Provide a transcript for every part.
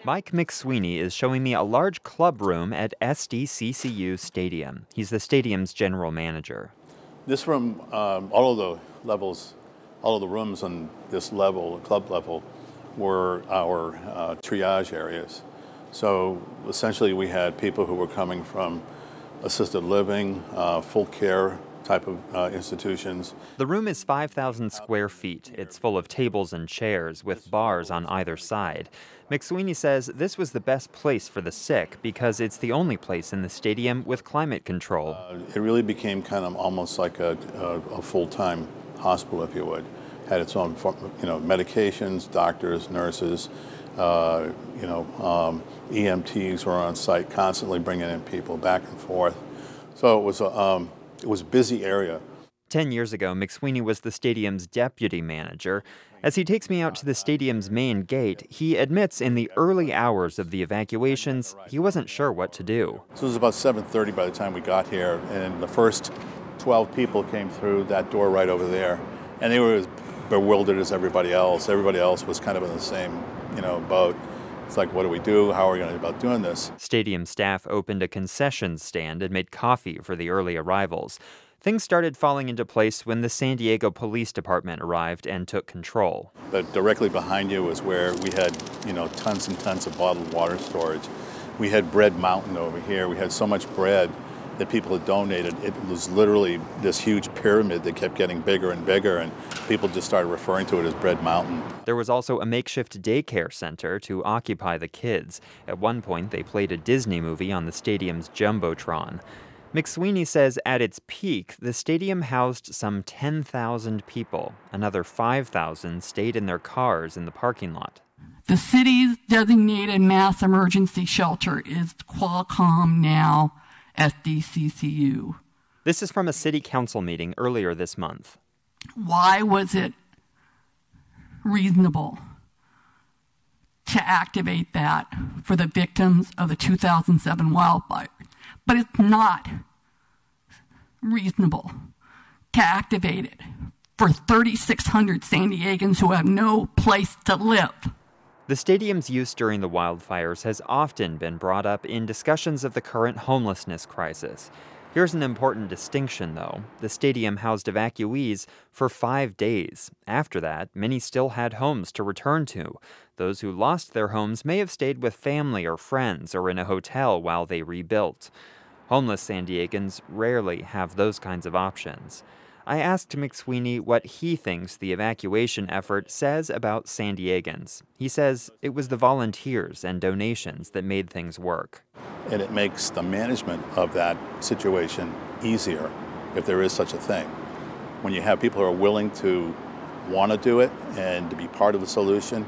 Mike McSweeney is showing me a large club room at SDCCU Stadium. He's the stadium's general manager. This room, all of the levels, all of the rooms on this level, club level, were our triage areas. So essentially we had people who were coming from assisted living, full care type of institutions. The room is 5,000 square feet. It's full of tables and chairs with bars on either side. McSweeney says this was the best place for the sick because it's the only place in the stadium with climate control. It really became kind of almost like a full-time hospital, if you would. Had its own, medications, doctors, nurses, EMTs were on site constantly bringing in people back and forth. So it was a busy area. 10 years ago, McSweeney was the stadium's deputy manager. As he takes me out to the stadium's main gate, he admits in the early hours of the evacuations, he wasn't sure what to do. So it was about 7:30 by the time we got here, and the first 12 people came through that door right over there, and they were as bewildered as everybody else. Everybody else was kind of in the same, boat. It's like, what do we do? How are we going to go about doing this? Stadium staff opened a concessions stand and made coffee for the early arrivals. Things started falling into place when the San Diego Police Department arrived and took control. But directly behind you was where we had, tons and tons of bottled water storage. We had Bread Mountain over here. We had so much bread that people had donated. It was literally this huge pyramid that kept getting bigger and bigger, and people just started referring to it as Bread Mountain. There was also a makeshift daycare center to occupy the kids. At one point, they played a Disney movie on the stadium's Jumbotron. McSweeney says at its peak, the stadium housed some 10,000 people. Another 5,000 stayed in their cars in the parking lot. The city's designated mass emergency shelter is Qualcomm now SDCCU. This is from a city council meeting earlier this month. Why was it reasonable to activate that for the victims of the 2007 wildfire? But it's not reasonable to activate it for 3,600 San Diegans who have no place to live. The stadium's use during the wildfires has often been brought up in discussions of the current homelessness crisis. Here's an important distinction, though. The stadium housed evacuees for 5 days. After that, many still had homes to return to. Those who lost their homes may have stayed with family or friends or in a hotel while they rebuilt. Homeless San Diegans rarely have those kinds of options. I asked McSweeney what he thinks the evacuation effort says about San Diegans. He says it was the volunteers and donations that made things work. And it makes the management of that situation easier, if there is such a thing. When you have people who are willing to want to do it and to be part of the solution,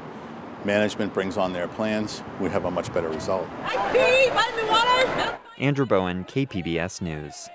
management brings on their plans, we have a much better result. Andrew Bowen, KPBS News.